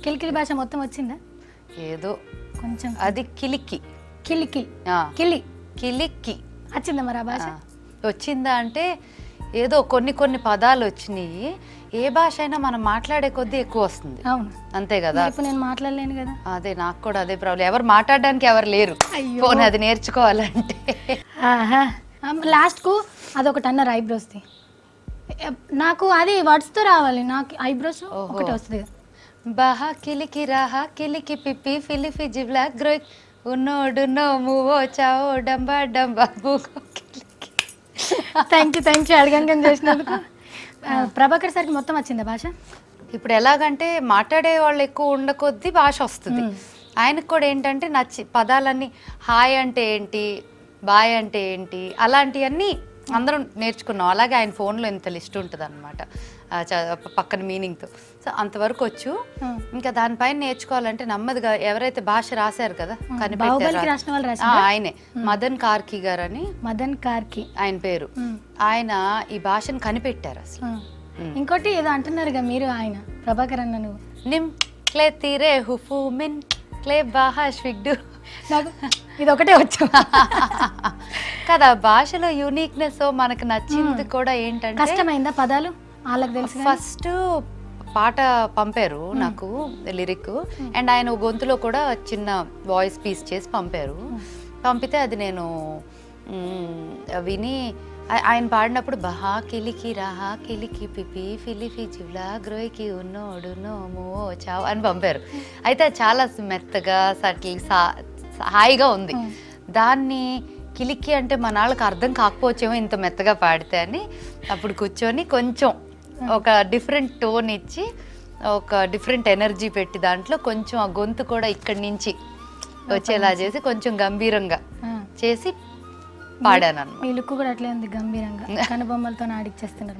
కిలికిలి భాష మొత్తం వచ్చిందా? ఏదో కొంచెం. అది కిలికి కిలికి ఆ, కిలి కిలికి వచ్చిందా మరి ఆ భాష? వచ్చిందా అంటే ఏదో కొన్ని పదాలు వచ్చినాయి. ఏ భాష అయినా మనం మాట్లాడే కొద్దీ ఎక్కువ వస్తుంది. అవును అంతే కదా. ఇప్పుడు నేను మాట్లాడలేను కదా. అదే నాకు కూడా అదే ప్రాబ్లం. ఎవరు మాట్లాడడానికి ఎవరు లేరు. అయ్యో. ఫోన్ అది నేర్చుకోవాలంటే. లాస్ట్కు అదొకటి అన్నారు ఐబ్రోస్ది. నాకు అది వర్డ్స్తో రావాలి. నాకు ఐబ్రోస్ ఒకటి వస్తుంది కదా. బహా కిలికి రాహా కిలికి పిప్పి ఫిలిఫి జిబ్లా గ్రోయ్ ఉన్నోడు నో మూవో చావో డంబా డంబా బూకో కిలికి. థ్యాంక్ యూ అడగంగా చేసినందుకు. ప్రభాకర్ సార్కి మొత్తం వచ్చిందా భాష? ఇప్పుడు ఎలాగంటే మాట్లాడే వాళ్ళు ఎక్కువ ఉండకొద్దీ భాష వస్తుంది. ఆయనకు కూడా ఏంటంటే పదాలన్నీ హాయ్ అంటే ఏంటి, బాయ్ అంటే ఏంటి, అలాంటివన్నీ అందరం నేర్చుకున్నాం. అలాగే ఆయన ఫోన్లో ఇంత లిస్ట్ ఉంటుంది అనమాట పక్కన మీనింగ్తో. సో అంతవరకు వచ్చు. ఇంకా దానిపైన నేర్చుకోవాలంటే నెమ్మదిగా ఎవరైతే భాష రాశారు కదా కనిపెట్టారు ఆయనే, మదన్ కార్కి గారు అని. మదన్ కార్కి ఆయన పేరు. ఆయన ఈ భాషను కనిపెట్టారు అసలు. ఇంకోటి ఏదో అంటున్నారుగా మీరు, ఆయన ప్రభాకర్ అన్న నువ్వు నిమ్ క్లే తీరే హుఫు మిన్ క్లే బాహా స్విగ్డు. నాకు ఇది ఒకటే వచ్చు కదా. భాషలో యూనిక్నెస్ మనకు నచ్చింది కూడా ఏంటంటే. కష్టమైందా పదాలు వాళ్ళకి తెలుసు? ఫస్ట్ పాట పంపారు నాకు లిరిక్, అండ్ ఆయన గొంతులో కూడా చిన్న వాయిస్ పీస్ చేసి పంపారు. పంపితే అది నేను విని ఆయన పాడినప్పుడు బహా కిలికి రాహా కిలికి పిపి ఫిలిఫి జివ్లా గ్రోయ్కి ఉన్నోడు నోమో చావు అని పంపారు. అయితే అది చాలా మెత్తగా సటిల్ హాయిగా ఉంది. దాన్ని కిలికి అంటే మన వాళ్ళకి అర్థం కాకపోవచ్చేమో ఇంత మెత్తగా పాడితే అని అప్పుడు కూర్చొని కొంచెం ఒక డిఫరెంట్ టోన్ ఇచ్చి ఒక డిఫరెంట్ ఎనర్జీ పెట్టి దాంట్లో కొంచెం ఆ గొంతు కూడా ఇక్కడి నుంచి వచ్చేలా చేసి కొంచెం గంభీరంగా చేసి పాడాను. మీ లుక్ కూడా అట్లే ఉంది, గంభీరంగా కనుబొమ్మలతో ఆడిచ్చేస్తున్నారు.